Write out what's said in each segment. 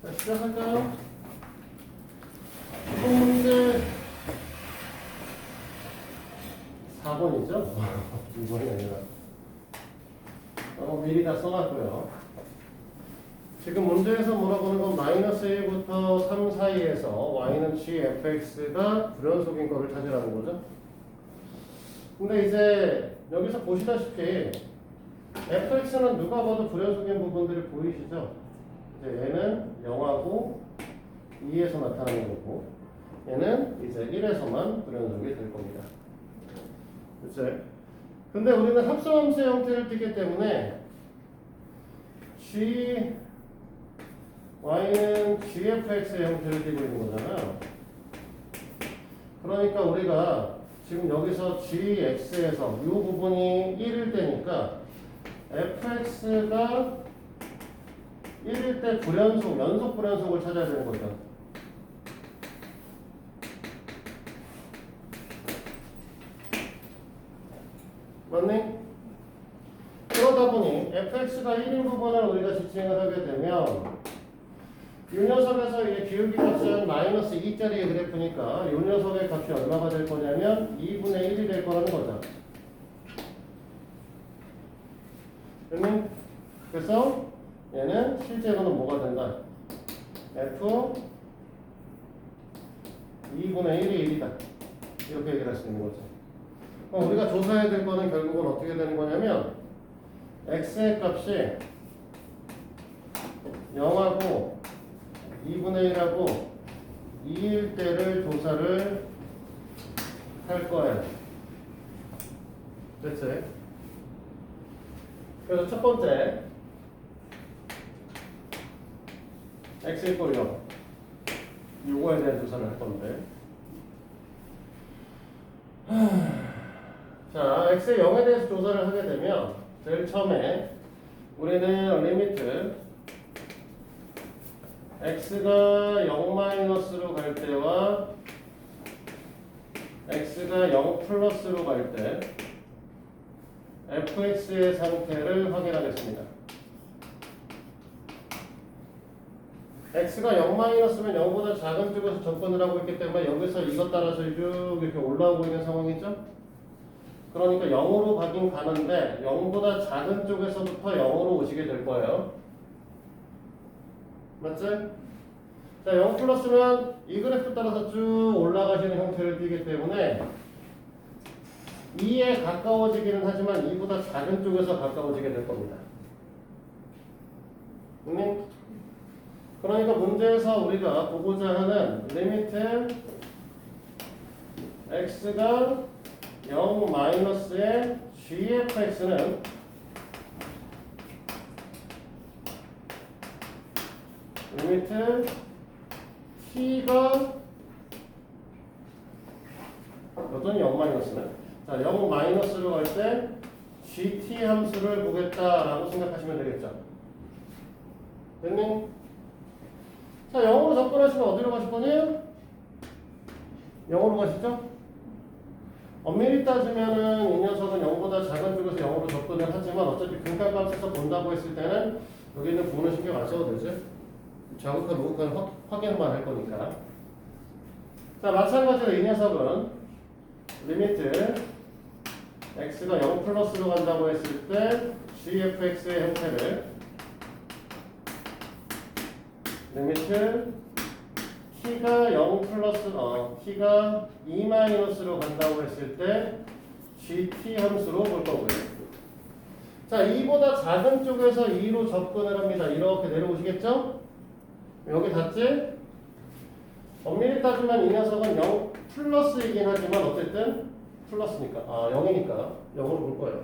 자, 시작할까요? 이번 문제 4번이죠? 2번이 아니라 미리 다 써놨고요. 지금 문제에서 물어보는 건 마이너스 1부터 3 사이에서 y는 gfx가 불연속인 거를 찾으라는 거죠. 근데 이제 여기서 보시다시피 fx는 누가 봐도 불연속인 부분들이 보이시죠? 이제 얘는 0하고 2에서 나타나는 거고 얘는 이제 1에서만 불연속이 될 겁니다. 그치? 근데 우리는 합성함수의 형태를 띠기 때문에 y는 gfx의 형태를 띠고 있는 거잖아요. 그러니까 우리가 지금 여기서 gx에서 이 부분이 1일 때니까 fx가 1일 때 불연속, 연속 불연속을 찾아야 되는 거죠. 맞니? 그러다 보니 fx가 1인 부분을 우리가 지칭을 하게 되면 이 녀석에서 이게 기울기 값은 마이너스 2짜리의 그래프니까 이 녀석의 값이 얼마가 될 거냐면 2분의 1이 될 거라는 거죠. 됐니? 그래서 얘는 실제로는 뭐가 된다? f 2분의 1이 1이다. 이렇게 얘기를 할 수 있는 거죠. 우리가 조사해야 될 거는 결국은 어떻게 되는 거냐면 x의 값이 0하고 2분의 1하고 2일 때를 조사를 할 거예요. 됐지? 그래서 첫 번째 x 이퀄 0 요거에 대한 조사를 할 건데 자, x의 0에 대해서 조사를 하게 되면 제일 처음에 우리는 리미트 x가 0-로 갈 때와 x가 0 플러스로 갈 때 fx의 상태를 확인하겠습니다. x가 0-면 0보다 작은 쪽에서 접근을 하고 있기 때문에 여기서 이것 따라서 쭉 이렇게 올라오고 있는 상황이죠. 그러니까 0으로 가긴 가는데 0보다 작은 쪽에서부터 0으로 오시게 될 거예요. 맞지? 자, 0 플러스면 이 그래프 따라서 쭉 올라가시는 형태를 띠기 때문에 2에 가까워지기는 하지만 2보다 작은 쪽에서 가까워지게 될 겁니다. 그러니까 문제에서 우리가 보고자 하는 리미트 x가 0-의 gfx는 리미트 t가 여전히 0-는 자, 0-로 갈 때 gt 함수를 보겠다라고 생각하시면 되겠죠. 됐니? 자, 0으로 접근하시면 어디로 가실 거냐? 0으로 가시죠? 엄밀히 따지면은 이 녀석은 0보다 작은 쪽에서 0으로 접근을 하지만 어차피 근값값에서 본다고 했을 때는 여기 있는 부분은 신경 안 써도 되지? 좌극한 우극한 확인만 할 거니까. 자, 마찬가지로 이 녀석은 리미트 x가 0 플러스로 간다고 했을 때 gfx의 형태를 리미트 t가 0 플러스 t가 2-로 간다고 했을 때 gt 함수로 볼 거고요. 자, 2보다 작은 쪽에서 2로 접근을 합니다. 이렇게 내려오시겠죠? 여기 닿지? 엄밀히 따지면 이 녀석은 0 플러스이긴 하지만 어쨌든 플러스니까 0이니까 0으로 볼 거예요.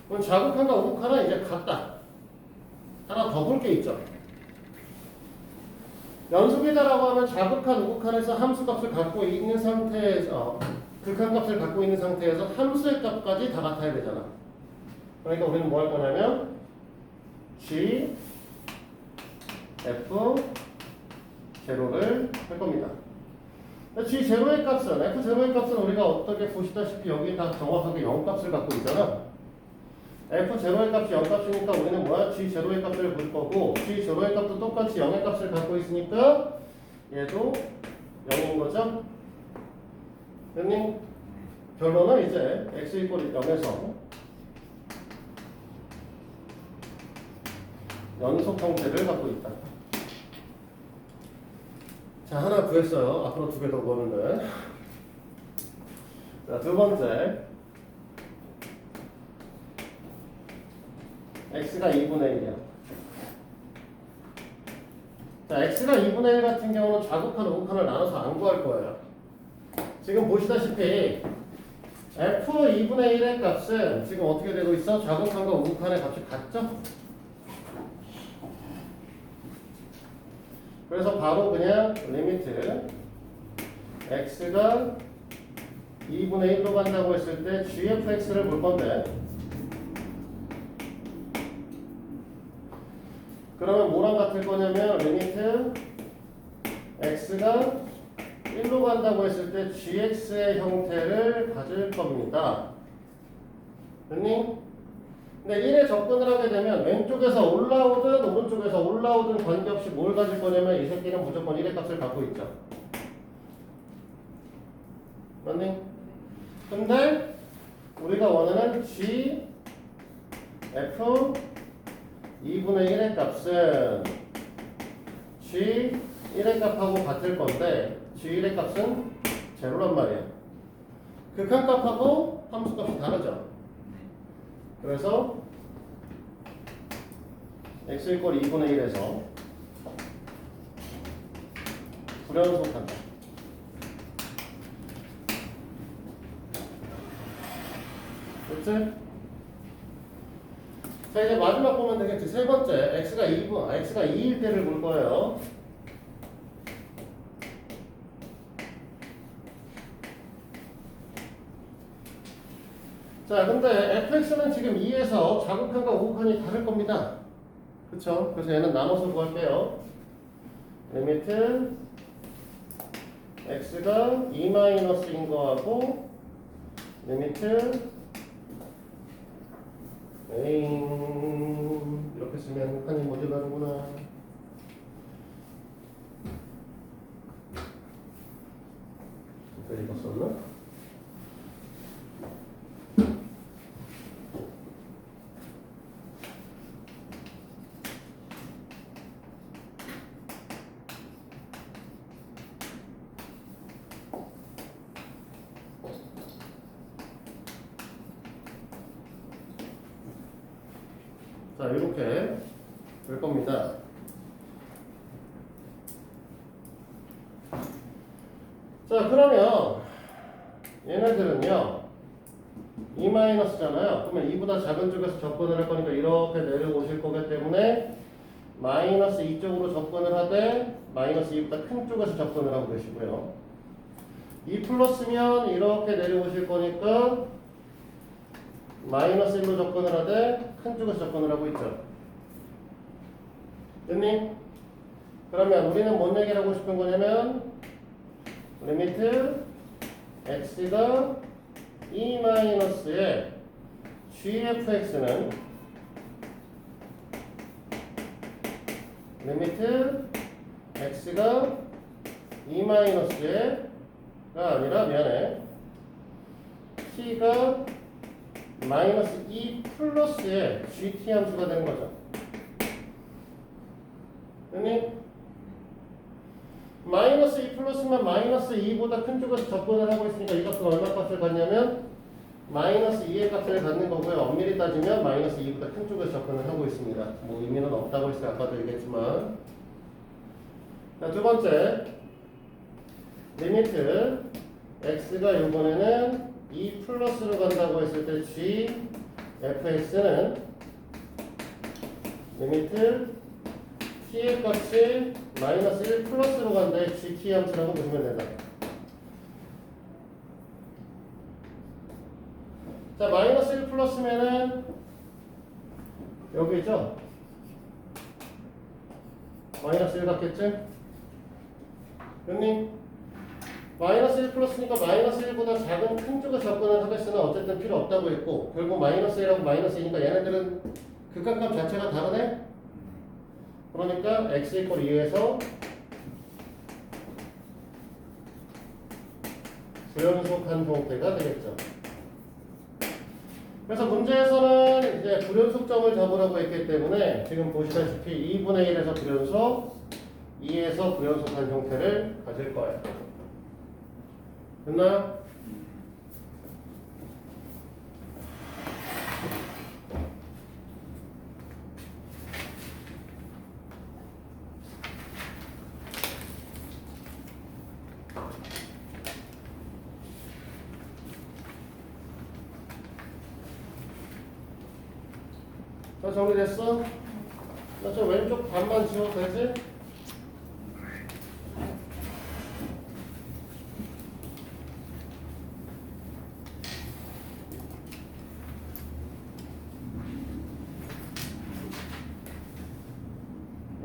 그럼 자극한과 우극한은 이제 같다. 하나 더 볼 게 있죠. 연속이다라고 하면 자극한 우극한에서 함수값을 갖고 있는 상태에서 극한값을 갖고 있는 상태에서 함수의 값까지 다 같아야 되잖아. 그러니까 우리는 뭐 할 거냐면 g f 제로를 할 겁니다. g 제로의 값은 f 제로의 값은 우리가 어떻게 보시다시피 여기 다 정확하게 0 값을 갖고 있잖아. f0의 값이 0값이니까 우리는 뭐야? g0의 값을 볼 거고 g0의 값도 똑같이 0의 값을 갖고 있으니까 얘도 0인 거죠? 됐니? 결론은 이제 x 이퀄 0에서 연속 형태를 갖고 있다. 자, 하나 구했어요. 앞으로 두 개 더 구하면 돼. 자, 두 번째. x가 2분의 1이야. 자, x가 2분의 1 같은 경우는 좌극한, 우극한을 나눠서 안 구할 거예요. 지금 보시다시피 f 2분의 1의 값은 지금 어떻게 되고 있어? 좌극한과 우극한의 값이 같죠? 그래서 바로 그냥 리미트 x가 2분의 1로 간다고 했을 때 gfx를 볼 건데 그러면 뭐랑 같을 거냐면 리미트 x가 1로 간다고 했을 때 gx의 형태를 가질 겁니다. 됐니? 근데 1에 접근을 하게 되면 왼쪽에서 올라오든 오른쪽에서 올라오든 관계없이 뭘 가질 거냐면 이 새끼는 무조건 1의 값을 갖고 있죠. 맞니? 근데 우리가 원하는 g f 2분의 1의 값은 g 1의 값하고 같을 건데 g 1의 값은 제로란 말이야. 극한 값하고 함수 값이 다르죠. 그래서 x 이퀄 2분의 1에서 불연속한다. 그치? 자, 이제 마지막 보면 되겠지. 세 번째, x가 2일 때를 볼 거예요. 자, 근데 fx는 지금 2에서 좌극한과 우극한이 다를 겁니다. 그쵸? 그래서 얘는 나눠서 구할게요. 리미트 x가 2-인 거하고 리미트 이렇게 쓰면 한이 모두 가는구나. 이거 썼나? 자, 이렇게 될 겁니다. 자, 그러면 얘네들은요 2-잖아요. 그러면 2보다 작은 쪽에서 접근을 할 거니까 이렇게 내려오실 거기 때문에 마이너스 2쪽으로 접근을 하되 마이너스 2보다 큰 쪽에서 접근을 하고 계시고요. 2 플러스면 이렇게 내려오실 거니까 마이너스 1로 접근을 하되 큰 쪽에서 접근을 하고 있죠. 됐니? 그러면 우리는 뭔 얘기를 하고 싶은 거냐면 리미트 x가 2-의 gfx는 리미트 x가 2-가 아니라 미안해 t가 마이너스 2 플러스의 gt 함수가 되는 거죠. 됐니? 마이너스 2 플러스면 마이너스 2보다 큰 쪽에서 접근을 하고 있으니까 이 값은 얼마 값을 갖냐면 마이너스 2의 값을 갖는 거고요. 엄밀히 따지면 마이너스 2보다 큰 쪽에서 접근을 하고 있습니다. 뭐 의미는 없다고 했어요. 아까도 얘기했지만. 자, 두 번째 리미트 x가 이번에는 2 플러스로 간다고 했을 때 g fx는 리미트 t의 값이 마이너스 1 플러스로 간다에 gt 함수라고 보시면 된다. 자, 마이너스 1 플러스면은 여기죠? 마이너스 1 같겠지? 됐니? 마이너스 1 플러스니까 마이너스 1보다 작은 큰 쪽의 접근을 하겠으나 어쨌든 필요 없다고 했고 결국 마이너스 1하고 마이너스 2니까 얘네들은 극한값 자체가 다르네? 그러니까 x 이퀄 2에서 불연속한 형태가 되겠죠. 그래서 문제에서는 이제 불연속점을 잡으라고 했기 때문에 지금 보시다시피 2분의 1에서 불연속, 2에서 불연속한 형태를 가질 거예요. 됐나요? 자, 정리됐어? 나 저 왼쪽 반만 지워도 되지?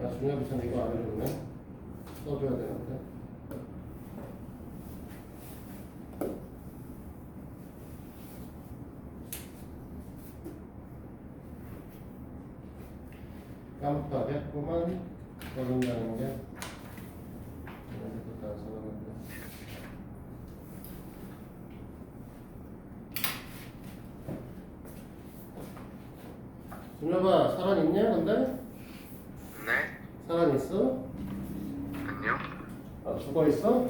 야, 중요부터는 이거 안 해줬네. 써줘야 되는데. 깜빡했구만. 써준다는 게. 이것도 안 써놨는데. 준혁아, 살아있냐, 근데? 네? 살아있어? 안녕? 아, 죽어있어?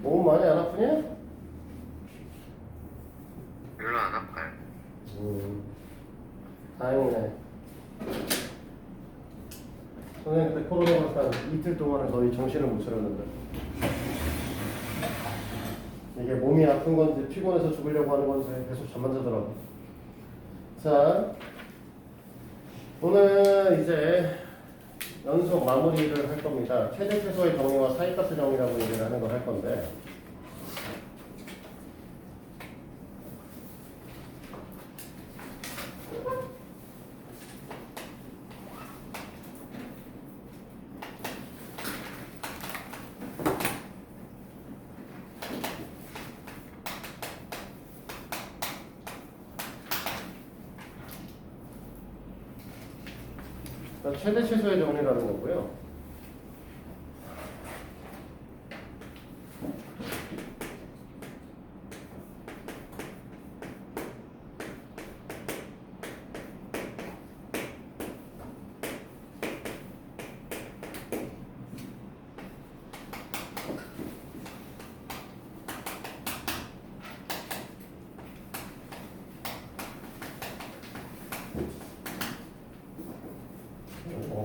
몸 많이 안 아프냐? 별로 안 아파요. 다행이네. 선생님 그때 코로나 걸렸다 이틀 동안은 거의 정신을 못 차렸는데 이게 몸이 아픈 건지 피곤해서 죽으려고 하는 건지 계속 잠만 자더라고. 자, 오늘 이제 연속 마무리를 할 겁니다. 최대 최소의 정리와 사이값의 정리라고 얘기를 하는 걸 할 건데 최대 최소의 정리라는 거고요.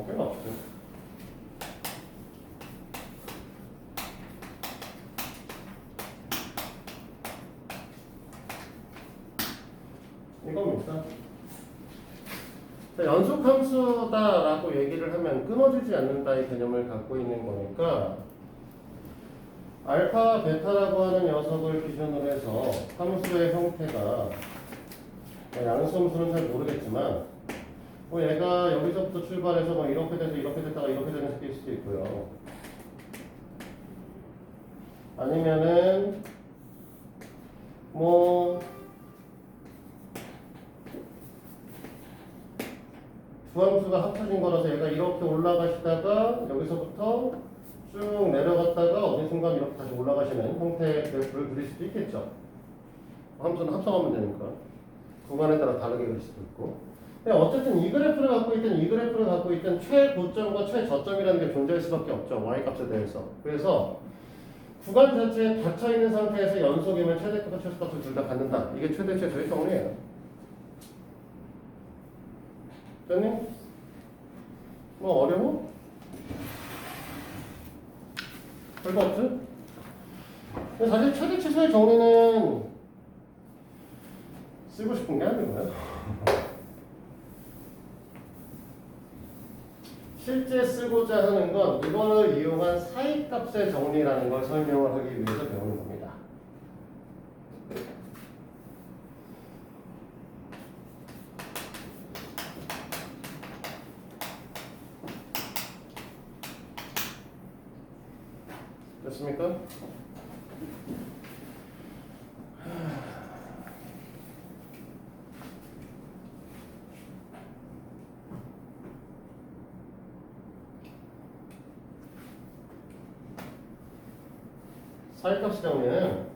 꽤나 없어. 이겁니다. 연속함수다라고 얘기를 하면 끊어지지 않는다의 개념을 갖고 있는 거니까 알파, 베타라고 하는 녀석을 기준으로 해서 함수의 형태가 양수함수는 잘 모르겠지만 뭐 얘가 여기서부터 출발해서 뭐 이렇게 돼서 이렇게 됐다가 이렇게 되는 새끼일 수도 있고요. 아니면은 뭐 두 함수가 합쳐진 거라서 얘가 이렇게 올라가시다가 여기서부터 쭉 내려갔다가 어느 순간 이렇게 다시 올라가시는 형태의 그래프를 그릴 수도 있겠죠. 함수는 합성하면 되니까 구간에 따라 다르게 그릴 수도 있고. 어쨌든 이 그래프를 갖고 있든 최고점과 최저점이라는 게 존재할 수밖에 없죠. y값에 대해서. 그래서 구간 자체에 닫혀있는 상태에서 연속이면 최대값과 최소값을 둘 다 갖는다. 이게 최대 최소의 정리예요. 됐니? 뭐 어려워? 별거 없지? 근데 사실 최대 최소의 정리는 쓰고 싶은 게 아니고요. 실제 쓰고자 하는 건 이거를 이용한 사이값의 정리라는 걸 설명을 하기 위해서 배우는 겁니다. 됐습니까? 사이값 정리는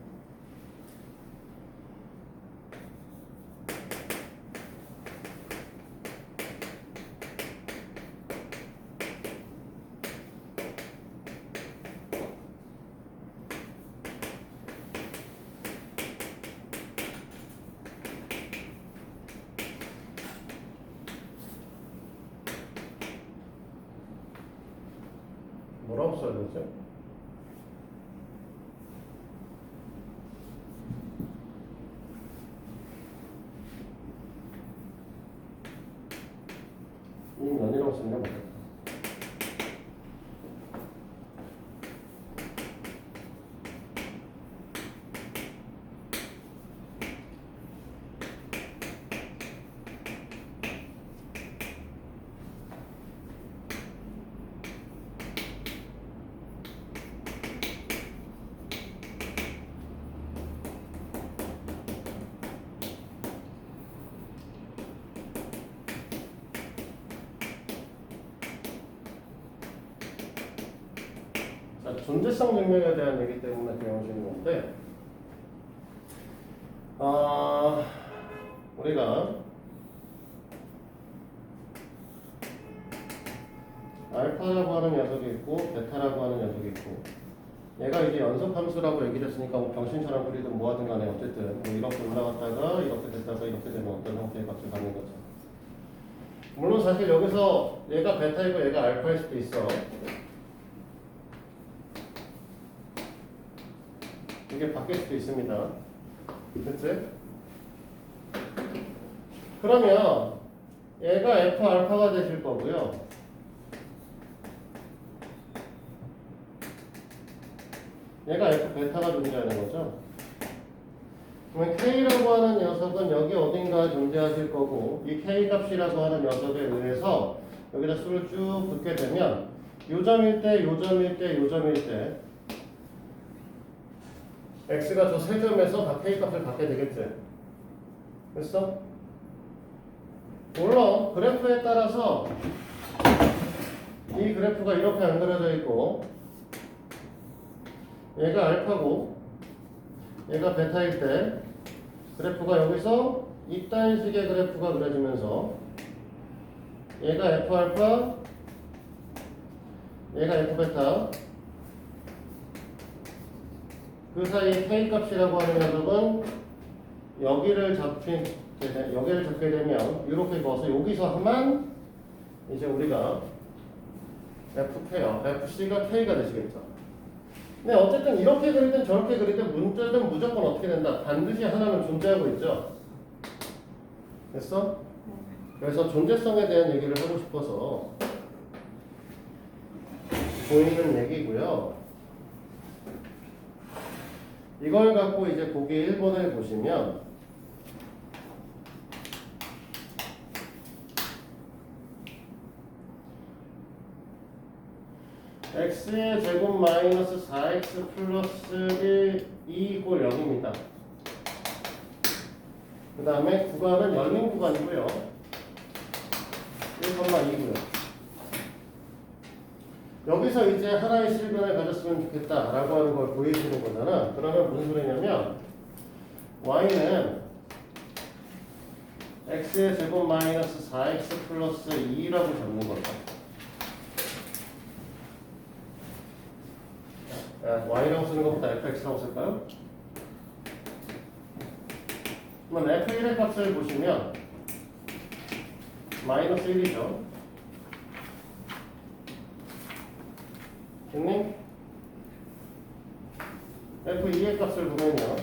뭐라고 써야 되죠? 이 면이라고 쓰는 게 맞겠다. 자, 존재성 증명에 대한 얘기 때문에 배우시는 건데, 우리가 알파라고 하는 녀석이 있고 베타라고 하는 녀석이 있고, 얘가 이제 연속함수라고 얘기를 했으니까 뭐 병신처럼 그리든 뭐하든 간에 어쨌든 뭐 이렇게 올라갔다가 이렇게 됐다가 이렇게 되면 어떤 형태의 값을 갖는 거죠. 물론 사실 여기서 얘가 베타이고 얘가 알파일 수도 있어. 이게 바뀔 수도 있습니다. 그치? 그러면 얘가 F 알파가 되실 거고요. 얘가 F 베타가 존재하는 거죠. 그러면 K라고 하는 녀석은 여기 어딘가에 존재하실 거고, 이 K 값이라고 하는 녀석에 의해서 여기다 수를 쭉 긋게 되면 요점일 때, 요점일 때, 요점일 때 X가 저 세 점에서 다 K 값을 갖게 되겠지. 됐어? 물론 그래프에 따라서 이 그래프가 이렇게 안 그려져 있고 얘가 알파고 얘가 베타일 때 그래프가 여기서 이딴 식의 그래프가 그려지면서 얘가 F 알파 얘가 F 베타 그 사이 K 값이라고 하는 녀석은 여기를 잡게 되면 이렇게 그어서 여기서만 이제 우리가 FK요. FC가 K가 되시겠죠. 근데 어쨌든 이렇게 그리든 저렇게 그리든 문제는 무조건 어떻게 된다. 반드시 하나는 존재하고 있죠. 됐어? 그래서 존재성에 대한 얘기를 하고 싶어서 보이는 얘기고요. 이걸 갖고 이제 보기 1번을 보시면 x의 제곱 마이너스 4x 플러스 1 2 0입니다. 그 다음에 구간은 열린 구간이고요. 1,2고요. 여기서 이제 하나의 실근을 가졌으면 좋겠다라고 하는 걸 보여주는 거잖아. 그러면 무슨 소리냐면 y는 x의 제곱 마이너스 4x 플러스 2라고 잡는 거다. y라고 쓰는 것보다 fx라고 쓸까요? 그러면 f1의 값을 보시면 마이너스 1이죠. 됐니? f2의 값을 보면요.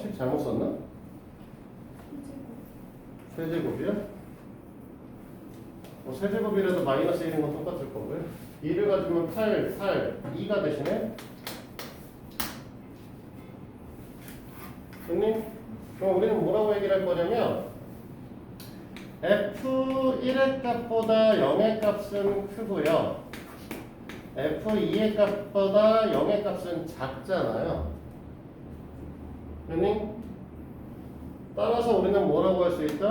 식 잘못 썼나? 세제곱이요? 뭐 세제곱이라도 마이너스 1인 건 똑같을 거고요. 2를 가지면 8, 2가 대신에 됐니? 그럼 우리는 뭐라고 얘기를 할 거냐면 F1의 값보다 0의 값은 크고요. f2의 값보다 0의 값은 작잖아요. 그러니 따라서 우리는 뭐라고 할 수 있다?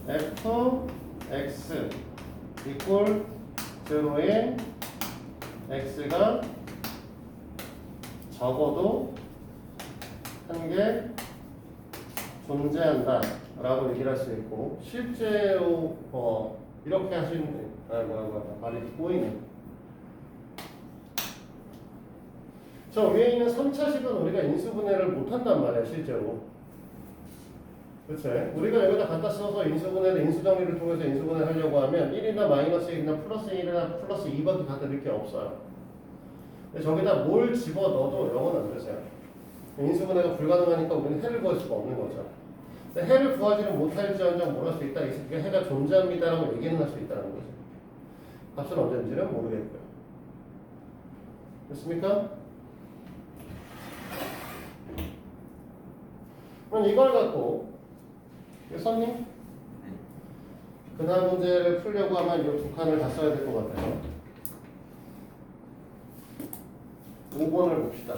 fx 이꼴 0에 x가 적어도 한 개 존재한다 라고 얘기를 할 수 있고, 실제로 이렇게 하시는 말이 꼬이네. 저 위에 있는 3차식은 우리가 인수분해를 못한단 말이야 실제로. 그치? 우리가 여기다 갖다 써서 인수분해를 인수정리를 통해서 인수분해를 하려고 하면 1이나 마이너스 1이나 플러스 1이나 플러스 2밖에 갖다 넣을 게 없어요. 근데 저기다 뭘 집어넣어도 0은 안 되세요. 인수분해가 불가능하니까 우리는 해를 구할 수가 없는 거죠. 근데 해를 구하지는 못할지언정 뭘 할 수 있다. 이 새끼가 해가 존재합니다라고 얘기는 할 수 있다는 거죠. 값은 언제인지는 모르겠고요. 됐습니까? 그럼 이걸 갖고 선님 그다음 문제를 풀려고 하면 이 두 칸을 다 써야 될 것 같아요. 5번을 봅시다.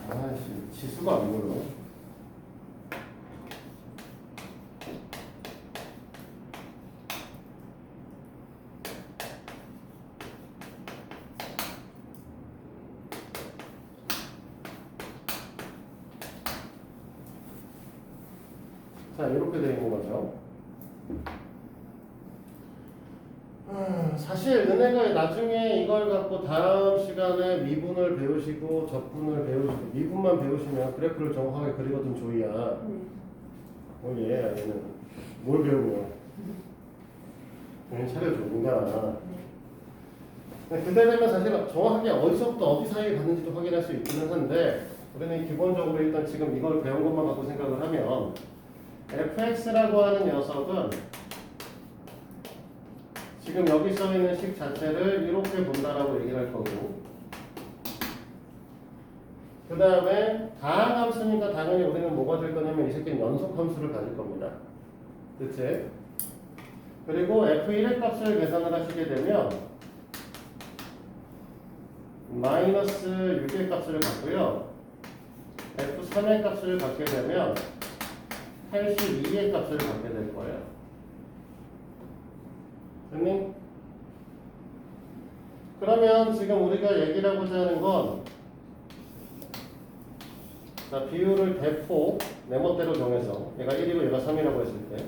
아이씨, 지수가 안 보여. 자, 이렇게 되어 있는 거죠. 사실 은혜가 나중에 이걸 갖고 다음 시간에 미분을 배우시고 적분을 배우시고 미분만 배우시면 그래프를 정확하게 그리거든 조이야. 얘 얘는 뭘 배우냐? 그냥 차려줘 인간아. 그때 되면 사실 정확하게 어디서부터 어디 사이에 갔는지도 확인할 수 있기는 한데, 우리는 기본적으로 일단 지금 이걸 배운 것만 갖고 생각을 하면 fx라고 하는 녀석은 지금 여기 써 있는 식 자체를 이렇게 본다라고 얘기를 할 거고, 그 다음에 다항함수니까 당연히 우리는 뭐가 될 거냐면 이 새끼는 연속함수를 가질 겁니다. 그치? 그리고 f1의 값을 계산을 하시게 되면 마이너스 6의 값을 갖고요, f3의 값을 갖게 되면 82의 값을 갖게 될 거예요. 됐니? 그러면 지금 우리가 얘기를 하고자 하는 건, 자, 비율을 대폭 내 멋대로 정해서 얘가 1이고 얘가 3이라고 했을 때,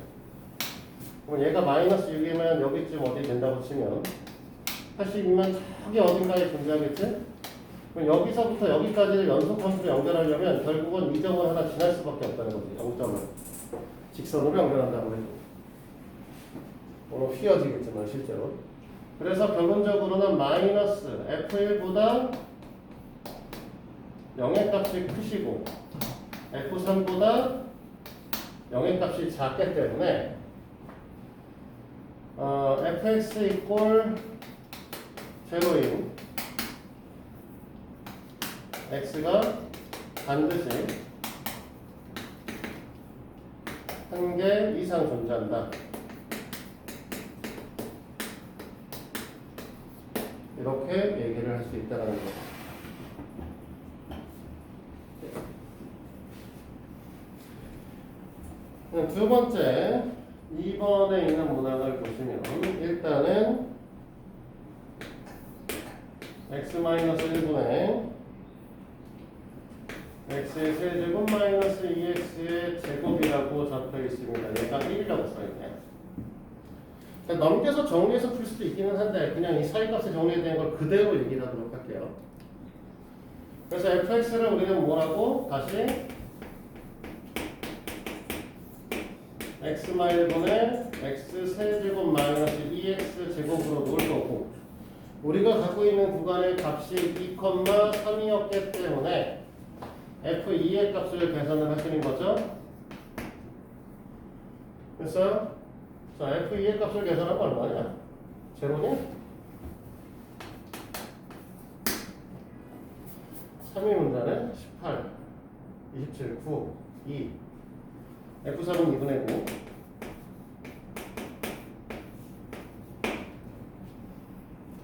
그럼 얘가 마이너스 6이면 여기쯤 어디 된다고 치면 82면 저기 어딘가에 존재하겠지? 그럼 여기서부터 여기까지를 연속함수로 연결하려면 결국은 이 점을 하나 지날 수밖에 없다는 거지. 0점을 직선으로 연결한다고 해도 물론 휘어지겠지만 실제로. 그래서 결론적으로는 마이너스 f1보다 0의 값이 크시고 f3보다 0의 값이 작기 때문에 fx 이꼴 제로인 x가 반드시 한 개 이상 존재한다. 이렇게 얘기를 할 수 있다는 거죠. 두 번째, 2번에 있는 문항을 보시면 일단은 x-1분의 x의 세제곱 마이너스 2x의 제곱이라고 적혀 있습니다. 얘가 1이라고 써있네. 넘겨서 정리해서 풀 수도 있기는 한데 그냥 이 사이값을 정리해야 되는 걸 그대로 얘기를 하도록 할게요. 그래서 fx를 우리는 뭐라고? 다시 x-1분의 x 세제곱 마이너스 2x 제곱으로 놓을 거고, 우리가 갖고 있는 구간의 값이 2,3이었기 때문에 f2의 값을 계산을 하시는 거죠. 그래서 자, F2의 값을 계산하면 얼마냐? 제로니? 3의 문자는 18, 27, 9, 2. F3은 2분의 9.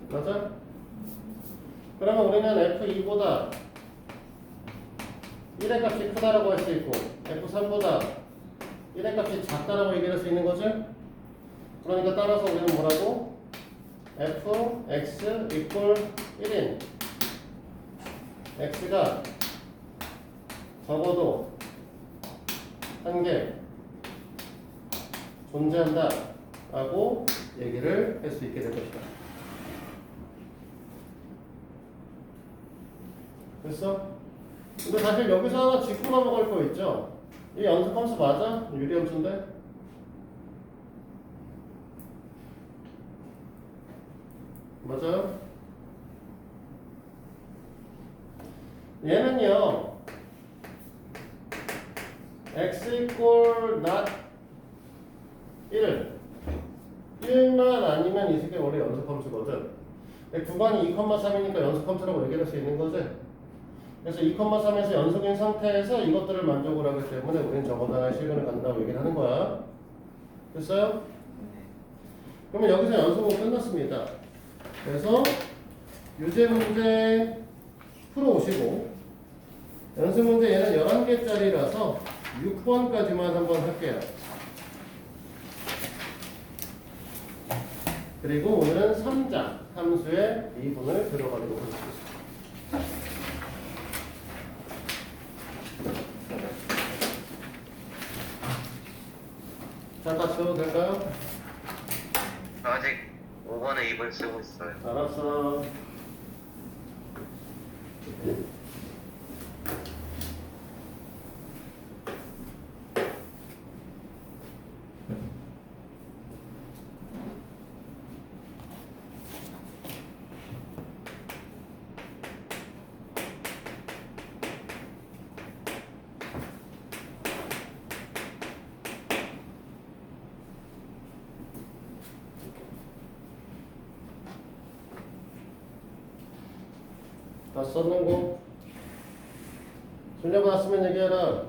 맞아? 그러면 우리는 F2보다 1의 값이 크다라고 할 수 있고 F3보다 1의 값이 작다라고 얘기할 수 있는 거지? 그러니까 따라서 우리는 뭐라고? f, x 이퀄 1인 x가 적어도 한 개 존재한다 라고 얘기를 할 수 있게 될 것이다. 됐어? 근데 사실 여기서 하나 짚고 넘어갈 거 있죠? 이 연습함수 맞아? 유리함수인데? 맞아요? 얘는요 x equal not 1만 아니면 이 새끼 원래 연습함수거든. 구간이 2,3이니까 연습함수라고 얘기할 수 있는 거지. 그래서 2,3에서 연속인 상태에서 이것들을 만족을 하기 때문에 우리는 저거다가 실근을 간다고 얘기를 하는 거야. 됐어요? 그러면 여기서 연속은 끝났습니다. 그래서 유제 문제 풀어오시고 연습 문제 얘는 11개짜리라서 6번까지만 한번 할게요. 그리고 오늘은 3장 함수의 미분을 들어가도록 하겠습니다. 자, 같이 해도 될까요? 저 아직 5번에 2번 쓰고 있어요. 알았어. 다 썼는 거? 준혁 왔으면 얘기해라.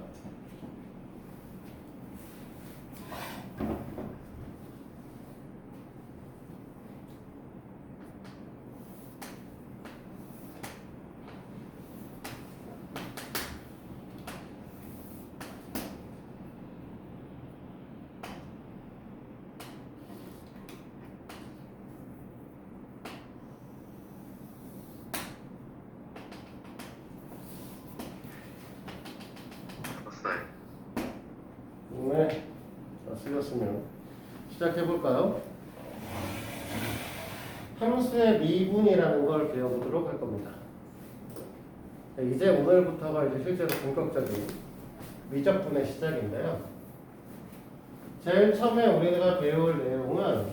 썼어요. 네. 자, 쓰셨으면 시작해볼까요? 함수의 미분이라는 걸 배워보도록 할 겁니다. 이제 오늘부터가 이제 실제로 본격적인 미적분의 시작인데요. 제일 처음에 우리가 배울 내용은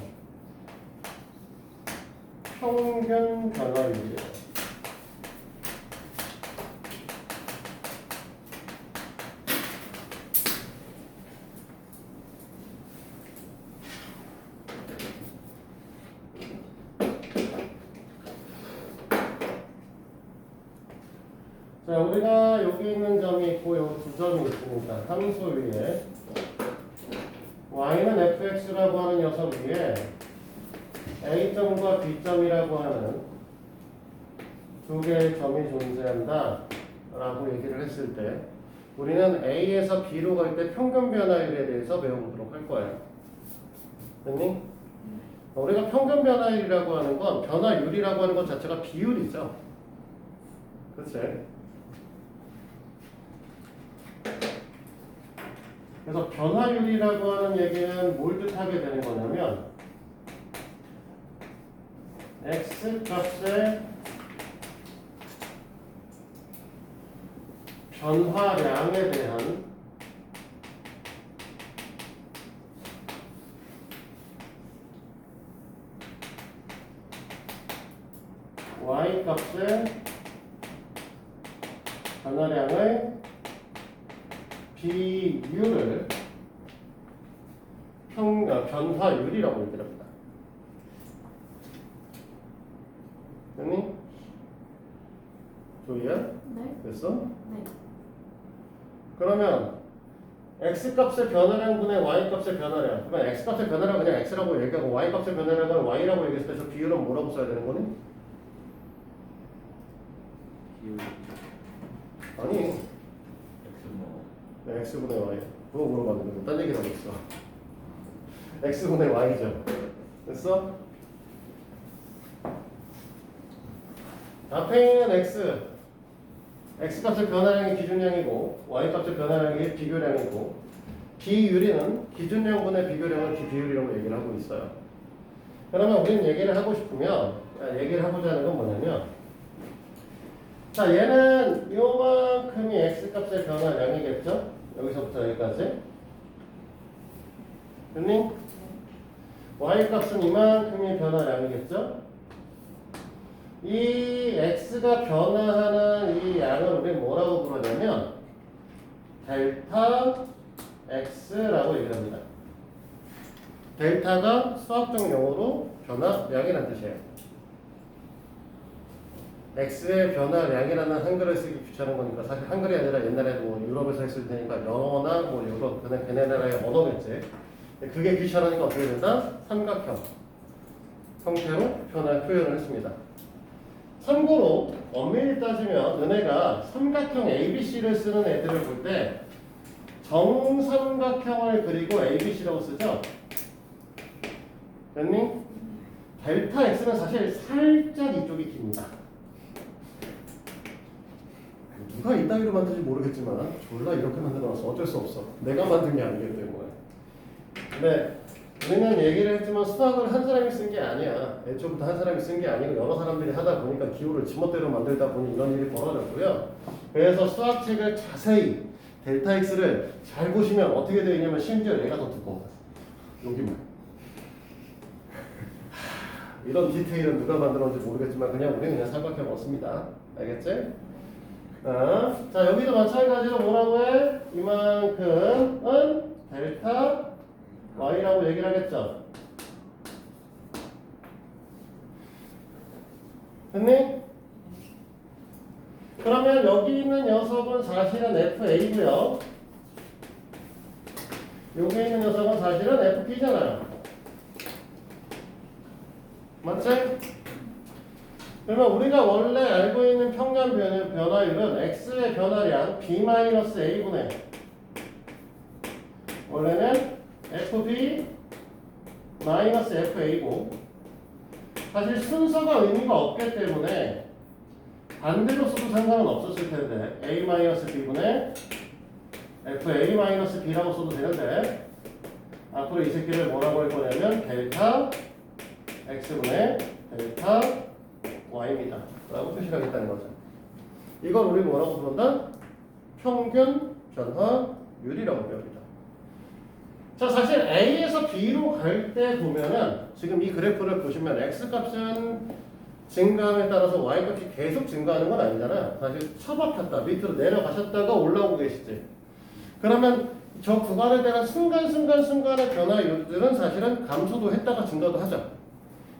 평균 변화율이에요. 자, 우리가 여기 있는 점이 있고 여기 두 점이 있으니까 함수 위에 y는 fx라고 하는 녀석 위에 a점과 b점이라고 하는 두 개의 점이 존재한다 라고 얘기를 했을 때 우리는 a에서 b로 갈 때 평균 변화율에 대해서 배워보도록 할 거예요. 됐니? 우리가 평균 변화율이라고 하는 건 변화율이라고 하는 것 자체가 비율이죠. 그치? 그래서 변화율이라고 하는 얘기는 뭘 뜻하게 되는 거냐면 x 값의 변화량에 대한 y 값의 변화량의 비율을 변화율이라고 얘기를 합니다. 됐니? 조이야? 네. 됐어? 네. 그러면 x값의 변화량분의 y값의 변화량. 그러면 x값의 변화량 그냥 x라고 얘기하고 y값의 변화량을 y라고 얘기했을 때 저 비율은 뭐라고 써야 되는 거니? 비율 아니, X뭐 네, x분의 y. 그거 물어봤는데 딴 얘기를 하고 있어. x분의 y죠. 됐어? 앞에 있는 x값의 변화량이 기준량이고 y값의 변화량이 비교량이고 비율이는 기준량분의 비교량을 비율이라고 얘기를 하고 있어요. 그러면 우리는 얘기를 하고 싶으면 얘기를 하고자 하는 건 뭐냐면 자 얘는 요만큼이 x값의 변화량이겠죠? 여기서부터 여기까지 됐니? y값은 이만큼이 변화량이겠죠? 이 x가 변화하는 이 양을 우리 뭐라고 부르냐면 델타 x라고 얘기를 합니다. 델타가 수학적 용어로 변화량이라는 뜻이에요. x의 변화량이라는 한글을 쓰기 귀찮은 거니까 사실 한글이 아니라 옛날에 뭐 유럽에서 했을 테니까 영어나 뭐 유럽 그냥 걔네 나라의 언어겠지. 그게 귀찮으니까 어떻게 된다? 삼각형 형태로 표현을 했습니다. 참고로 엄밀히 따지면 너네가 삼각형 ABC를 쓰는 애들을 볼 때 정삼각형을 그리고 ABC라고 쓰죠? 됐니? 델타 X는 사실 살짝 이쪽이 깁니다. 누가 이따위로 만든지 모르겠지만 졸라 이렇게 만들어놔서 어쩔 수 없어. 내가 만든 게 아니기 때문에. 근데 우리는 얘기를 했지만 수학을 한 사람이 쓴 게 아니야. 애초부터 한 사람이 쓴 게 아니고 여러 사람들이 하다 보니까 기호를 지멋대로 만들다 보니 이런 일이 벌어졌고요. 그래서 수학책을 자세히 델타 X를 잘 보시면 어떻게 되어 있냐면 심지어 얘가 더 두꺼워. 여기만. 이런 디테일은 누가 만들었는지 모르겠지만 그냥 우리는 그냥 삼각형 얻습니다. 알겠지? 자 여기도 마찬가지로 뭐라고 해? 이만큼은 델타 y라고 얘기를 하겠죠. 됐니? 그러면 여기 있는 녀석은 사실은 FA고요. 여기 있는 녀석은 사실은 FP잖아요. 맞지? 그러면 우리가 원래 알고 있는 평면 변화율은 x의 변화량 b-a분의 원래는 fb 마이너스 fa고 사실 순서가 의미가 없기 때문에 반대로 써도 상관은 없었을 텐데 a-b분의 fa-b라고 써도 되는데 앞으로 이 새끼를 뭐라고 할 거냐면 델타 x분의 델타 y입니다 라고 표시를 하겠다는 거죠. 이걸 우리 뭐라고 부른다? 평균 변화율이라고 배웁니다. 자, 사실 A에서 B로 갈 때 보면은 지금 이 그래프를 보시면 X값은 증가함에 따라서 Y값이 계속 증가하는 건 아니잖아요. 사실 처박혔다, 밑으로 내려가셨다가 올라오고 계시지. 그러면 저 구간에 대한 순간순간의 변화율들은 사실은 감소도 했다가 증가도 하죠.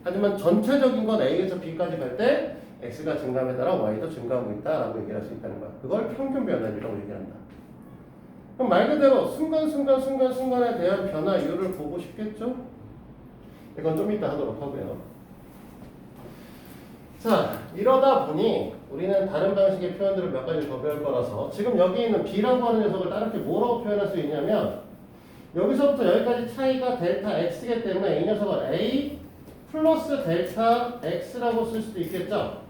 하지만 전체적인 건 A에서 B까지 갈 때 X가 증가함에 따라 Y도 증가하고 있다라고 얘기할 수 있다는 거야. 그걸 평균 변화율이라고 얘기한다. 그럼 말 그대로 순간순간에 대한 변화율을 보고 싶겠죠? 이건 좀 이따 하도록 하고요. 자, 이러다 보니 우리는 다른 방식의 표현들을 몇 가지 더 배울 거라서 지금 여기 있는 B라고 하는 녀석을 다르게 뭐라고 표현할 수 있냐면 여기서부터 여기까지 차이가 델타 X이기 때문에 이 녀석을 A 플러스 델타 X라고 쓸 수도 있겠죠?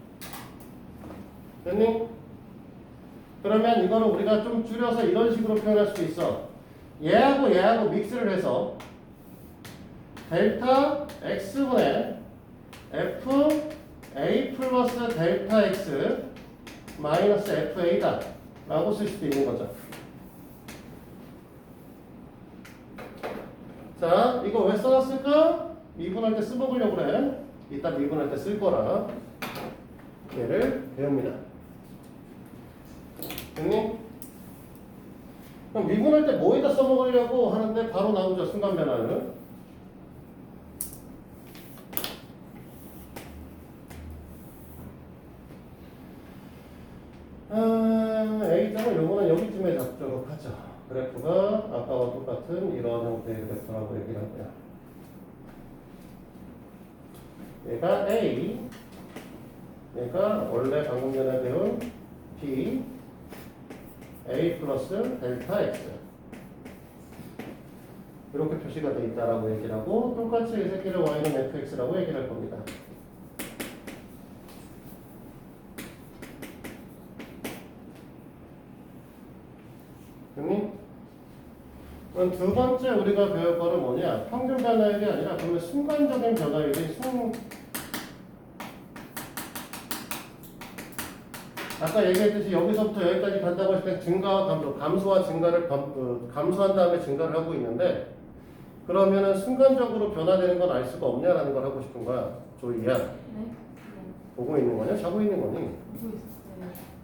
됐니? 그러면 이거는 우리가 좀 줄여서 이런 식으로 표현할 수도 있어. 얘하고 믹스를 해서 델타 X분의 F A 플러스 델타 X 마이너스 FA다 라고 쓸 수도 있는 거죠. 자, 이거 왜 써놨을까? 미분할 때 써먹으려고 그래. 이따 미분할 때 쓸 거라 얘를 배웁니다. 됐니? 그럼 미분할 때 뭐에다 써먹으려고 하는데 바로 나오죠. 순간 변화를. A점은 요거는 여기쯤에 잡도록 하죠. 그래프가 아까와 똑같은 이런 형태의 그래프라고 얘기를 하고요. 얘가 A, 얘가 원래 방금 전에 배운 B, A 플러스 델타 X 이렇게 표시가 되어 있다라고 얘기를 하고 똑같이 이 새끼를 Y는 fx라고 얘기를 할 겁니다. 그럼 두 번째 우리가 배울 거는 뭐냐? 평균 변화율이 아니라 그러면 순간적인 변화율이 아까 얘기했듯이 여기서부터 여기까지 간다고 했을 때 증가와 감소와 증가를 감소한 다음에 증가를 하고 있는데 그러면은 순간적으로 변화되는 건 알 수가 없냐라는 걸 하고 싶은 거야. 조이야. 네? 보고 있는 거냐? 자고 있는 거니? 보고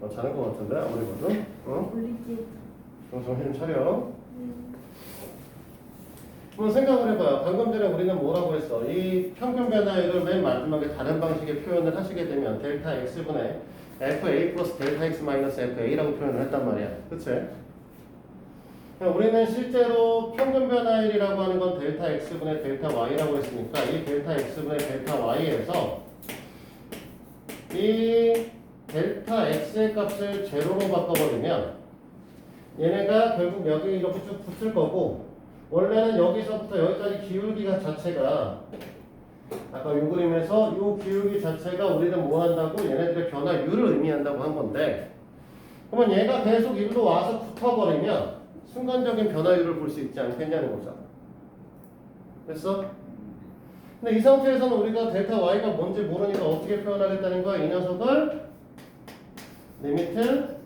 있어요. 자는 거 같은데 아무리 봐도. 어? 올리지. 정신 차려. 한번 생각을 해봐요. 방금 전에 우리는 뭐라고 했어? 이 평균 변화율을 맨 마지막에 다른 방식의 표현을 하시게 되면 델타 x분의 fa 플러스 델타 x 마이너스 fa라고 표현을 했단 말이야. 그치? 우리는 실제로 평균 변화율이라고 하는 건 델타 x분의 델타 y라고 했으니까 이 델타 x분의 델타 y에서 이 델타 x의 값을 제로로 바꿔버리면 얘네가 결국 여기 이렇게 쭉 붙을 거고 원래는 여기서부터 여기까지 기울기가 자체가 아까 이 그림에서 이 기울기 자체가 우리는 뭐 한다고 얘네들의 변화율을 의미한다고 한 건데 그러면 얘가 계속 일로 와서 붙어버리면 순간적인 변화율을 볼 수 있지 않겠냐는 거죠. 됐어? 근데 이 상태에서는 우리가 델타 y가 뭔지 모르니까 어떻게 표현하겠다는 거야? 이 녀석을 리미트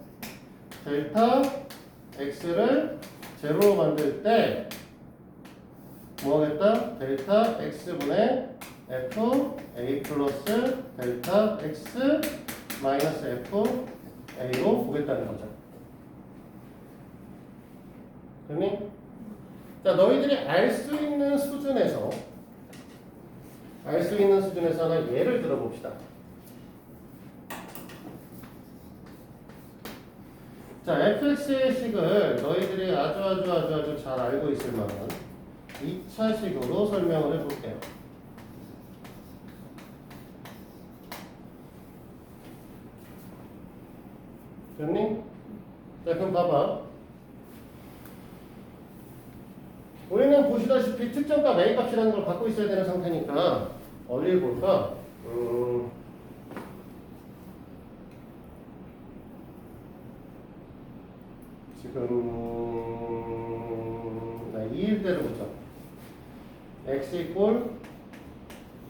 델타 x를 제로로 만들 때 뭐 하겠다? 델타 x분의 f a 플러스 델타 x 마이너스 f a로 보겠다는 거죠. 됐니? 자, 너희들이 알 수 있는 수준에서 하나 예를 들어봅시다. 자, fx의 식을 너희들이 아주 잘 알고 있을 만한 2차식으로 설명을 해볼게요. 됐니? 자, 그럼 봐봐. 우리는 보시다시피 특정값 A 값이라는 걸 갖고 있어야 되는 상태니까 어디를 볼까? 지금 2일 때를 보자. x 이꼴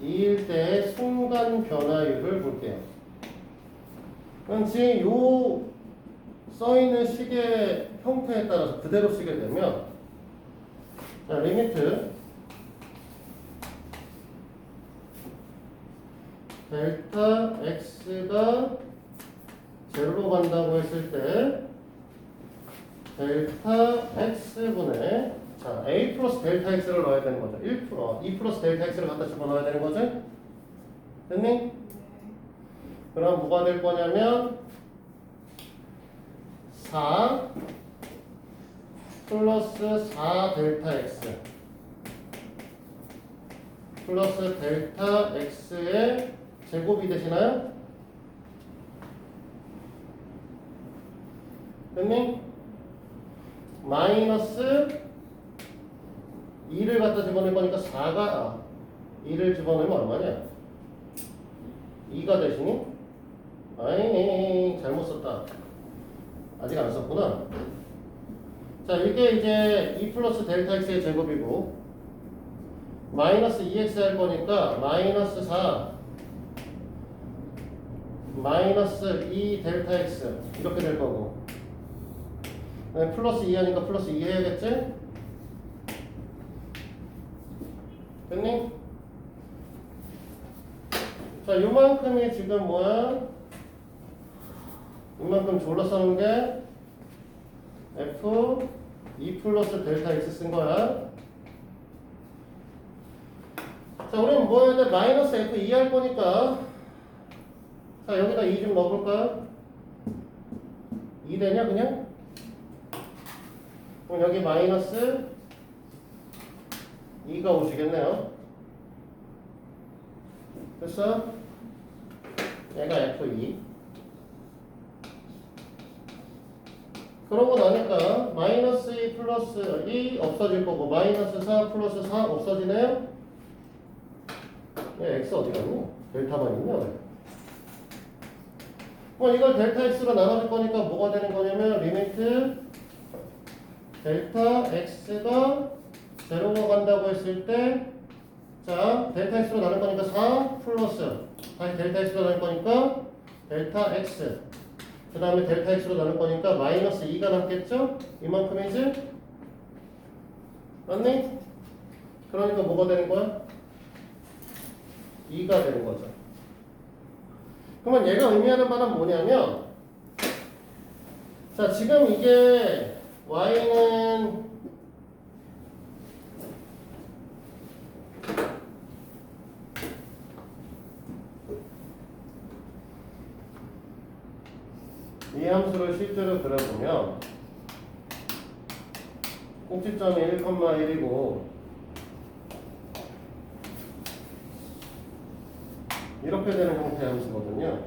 2일 때의 순간 변화율을 볼게요. 그렇지, 요 써있는 식의 형태에 따라서 그대로 쓰게 되면 자, 리미트 델타 x가 제로로 간다고 했을 때 델타 x분의 자, a 플러스 델타 x를 넣어야 되는 거죠. 2 플러스 델타 x를 갖다 집어넣어야 되는 거지? 됐니? 그럼 뭐가 될 거냐면 4 플러스 4 델타 x 플러스 델타 x의 제곱이 되시나요? 됐니? 마이너스 2를 갖다 집어넣을 거니까 4가 2를 집어넣으면 얼마냐? 2가 되시니? 아이 잘못 썼다. 아직 안 썼구나. 자, 이게 이제 2 플러스 델타 x의 제곱이고 마이너스 2x 할 거니까 마이너스 4 마이너스 2 델타 x 이렇게 될 거고 플러스 2 하니까 플러스 2 해야겠지? 됐니? 자, 요만큼이 지금 뭐야? 이만큼 졸라 써놓은 게 f 2 플러스 델타 x 쓴 거야. 자, 우리는 뭐 해야 돼? 마이너스 f 2 할 거니까. 자, 여기다 2 좀 넣어볼까요? 2 되냐, 그냥? 그럼 여기 마이너스 2가 오시겠네요. 됐어? 얘가 F2. 그러고 나니까 마이너스 2 플러스 2 없어질 거고 마이너스 4 플러스 4 없어지네요? 얘 X 어디 갔니? 델타만 있냐? 이걸 델타 X로 나눠줄 거니까 뭐가 되는 거냐면 리미트 델타 X가 제로가 간다고 했을 때 자, 델타 X로 나눌 거니까 4 플러스 다시 델타 X로 나눌 거니까 델타 X 그 다음에 델타 X로 나눌 거니까 마이너스 2가 남겠죠? 이만큼이지? 맞니? 그러니까 뭐가 되는 거야? 2가 되는 거죠. 그러면 얘가 의미하는 바는 뭐냐면 자, 지금 이게 y는 이 함수를 실제로 그려보면 꼭지점이 1,1이고 이렇게 되는 형태의 함수거든요.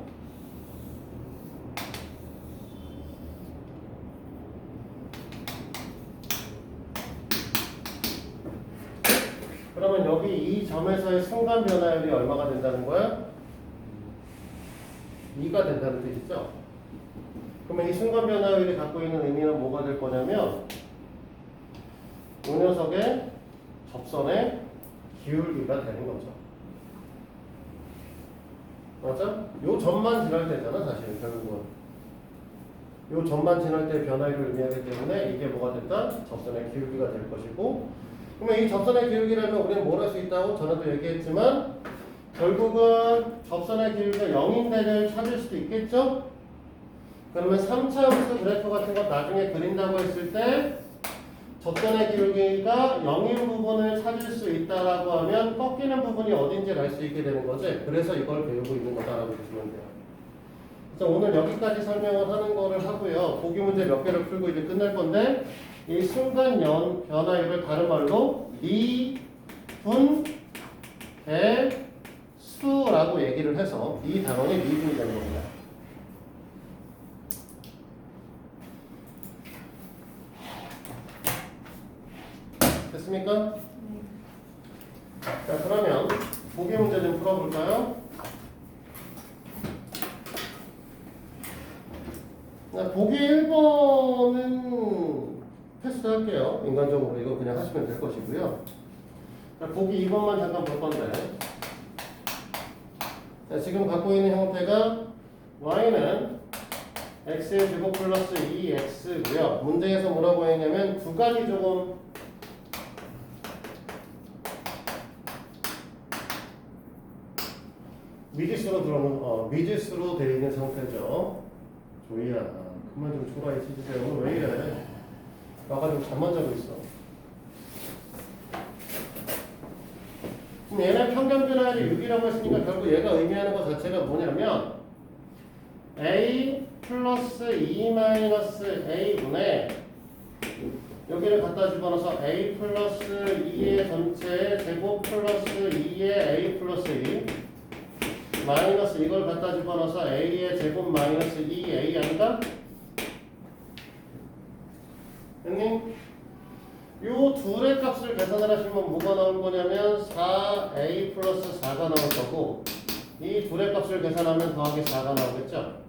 그러면 여기 이 점에서의 순간 변화율이 얼마가 된다는 거야? 2가 된다는 뜻이죠? 그러면 이 순간 변화율이 갖고 있는 의미는 뭐가 될 거냐면 이 녀석의 접선의 기울기가 되는 거죠. 맞아? 요 점만 지날 때잖아, 사실 결국은. 요 점만 지날 때 변화율을 의미하기 때문에 이게 뭐가 됐다? 접선의 기울기가 될 것이고, 그러면 이 접선의 기울기라면 우리는 뭘 할 수 있다고 전에도 얘기했지만 결국은 접선의 기울기가 0인 데를 찾을 수도 있겠죠? 그러면 3차 함수 그래프 같은 거 나중에 그린다고 했을 때 접선의 기울기가 0인 부분을 찾을 수 있다라고 하면 꺾이는 부분이 어딘지를 알 수 있게 되는 거지. 그래서 이걸 배우고 있는 거다라고 보시면 돼요. 그래서 오늘 여기까지 설명을 하는 거를 하고요. 보기 문제 몇 개를 풀고 이제 끝날 건데 이 순간 변화율을 다른 말로 미분계수라고 얘기를 해서 이 단원이 미분이 되는 겁니다. 됐습니까? 자, 그러면 보기 문제 좀 풀어볼까요? 자, 보기 1번은 패스할게요. 인간적으로 이거 그냥 하시면 될 것이고요. 자, 보기 2번만 잠깐 볼 건데 자, 지금 갖고 있는 형태가 y는 x의 제곱 플러스 2x고요. 문제에서 뭐라고 했냐면 두 가지 조금 미지수로 들어오는 미지수로 되어 있는 상태죠. 조이야, 그만 좀 초라히 치주세요. 오늘 왜 이래? 와가지고 잠만 자고 있어. 그럼 얘는 평균 변화율이 6이라고 했으니까 결국 얘가 의미하는 것 자체가 뭐냐면 a 플러스 2 마이너스 a분의 여기를 갖다 집어넣어서 a 플러스 2의 전체 제곱 플러스 2의 a 플러스 2 마이너스 이걸 갖다 집어넣어서 a의 제곱 마이너스 2a 아닌가? 형님? 요 둘의 값을 계산을 하시면 뭐가 나올 거냐면 4a 플러스 4가 나올 거고 이 둘의 값을 계산하면 더하기 4가 나오겠죠?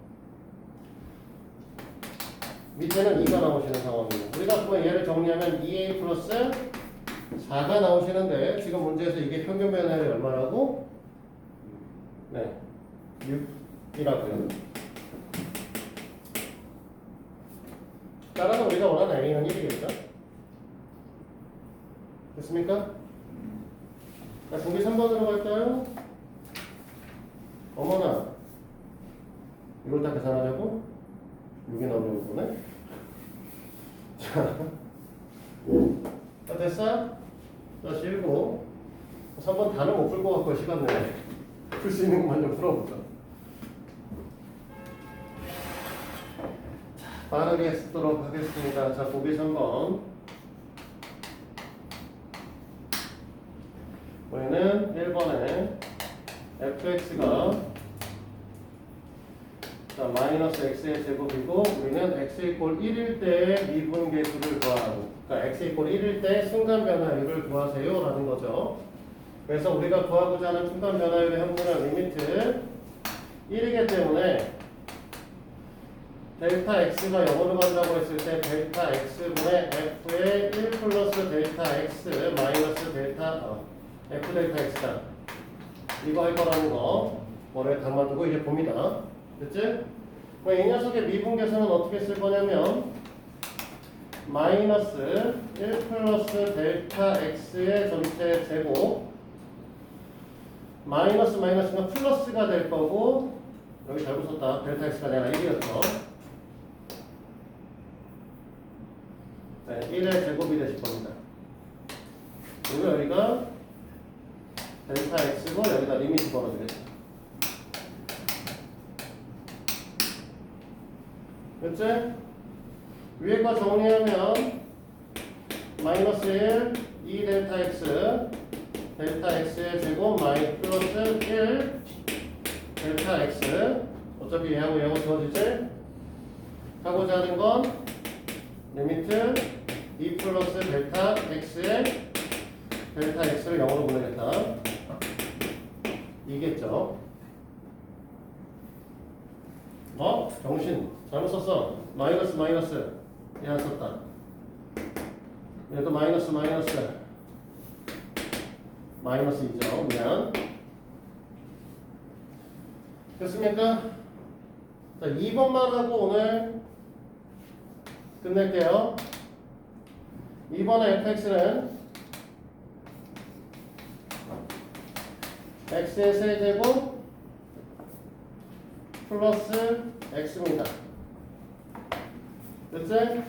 밑에는 2가 나오시는 상황이에요. 우리가 그러면 얘를 정리하면 2a 플러스 4가 나오시는데 지금 문제에서 이게 평균 변화율이 얼마라고? 네, 6이라고요. 따라서 우리가 원하는 a는 1이겠죠? 됐습니까? 자, 공기 3번으로 갈까요? 어머나, 이걸 다 계산하자고? 6이 나오려고 보네? 자, 됐어? 자, 지우고 3번 다는 못 풀 것 같고 시간 내에 풀 수 있는 것만 좀 풀어보자. 자, 빠르게 쓰도록 하겠습니다. 자, 보기 3번. 우리는 1번에 fx가 자, 마이너스 x의 제곱이고 우리는 x 이꼴 1일 때의 미분계수를 구하라고. 그러니까 x 이꼴 1일 때 순간 변화율을 구하세요 라는 거죠. 그래서 우리가 구하고자 하는 순간 변화율의 합분은 리미트 1이기 때문에 델타 x가 0으로 간다고 했을 때 델타 x분의 f의 1 플러스 델타 x 마이너스 델타 f 델타 x다. 이거 할 거라는 거 머리에 담아두고 이제 봅니다. 됐지? 이 녀석의 미분계수는 어떻게 쓸 거냐면 마이너스 1 플러스 델타 x의 전체 제곱 마이너스 마이너스가 플러스가 될 거고 여기 잘못 썼다. 델타 x가 아니라 1이었어. 네, 1의 제곱이 되실 겁니다. 그리고 여기가 델타 x고 여기다 리미트 걸어주겠다. 그치? 위에 거 정리하면 마이너스 1, 2 델타 x 델타 x의 제곱 마이 플러스 1 델타 x 어차피 얘하고 얘하고 지워지지? 하고자 하는 건 리미트 2 플러스 델타 x의 델타 x를 0으로 보내겠다. 이겠죠? 정신 잘못 썼어. 마이너스 마이너스 얘 안 썼다. 얘도 마이너스 마이너스 마이너스이죠. 미안. 됐습니까? 자, 2번만 하고 오늘 끝낼게요. 2번의 fx는 x의 세제곱 플러스 x입니다. 됐지?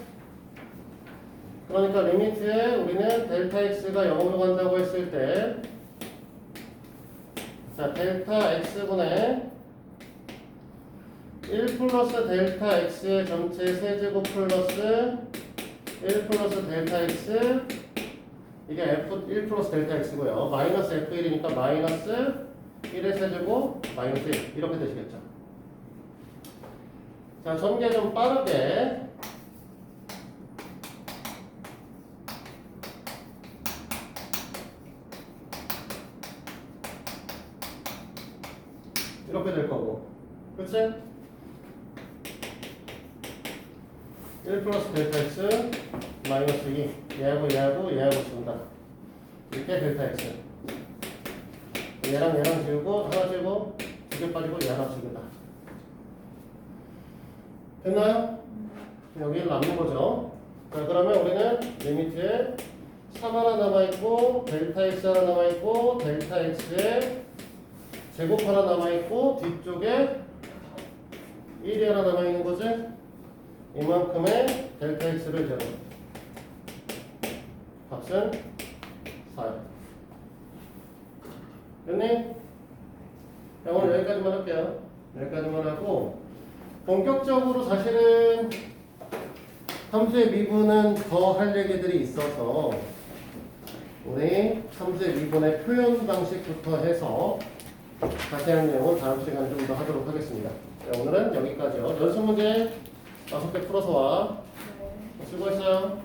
그러니까 리미트에 우리는 델타 x가 0으로 간다고 했을 때 자, 델타 x분의 1 플러스 델타 x의 전체 세제곱 플러스 1 플러스 델타 x 이게 f1 플러스 델타 x고요. 마이너스 f1이니까 마이너스 1의 세제곱 마이너스 1 이렇게 되시겠죠. 자, 전개 좀 빠르게 이렇게 될 거고 그치? 1 플러스 델타 x 마이너스 2 얘하고 얘하고 얘하고 지운다. 이렇게 델타 x 얘랑 지우고 하나 지우고 두 개 빠지고 얘 하나 지운다. 됐나요? 여기 남는 거죠. 자, 그러면 우리는 리미트에 3 하나 남아있고 델타 x 하나 남아있고 델타 x에 제곱 하나 남아있고 뒤쪽에 1이 하나 남아있는 거지? 이만큼의 델타 x를 제로 값은 4요. 됐니? 자, 오늘 여기까지만 할게요. 여기까지만 하고 본격적으로 사실은 함수의 미분은 더 할 얘기들이 있어서 우리 함수의 미분의 표현 방식부터 해서 자세한 내용은 다음 시간에 좀 더 하도록 하겠습니다. 자, 오늘은 여기까지요. 연습 문제 5개 풀어서 와. 수고했어요.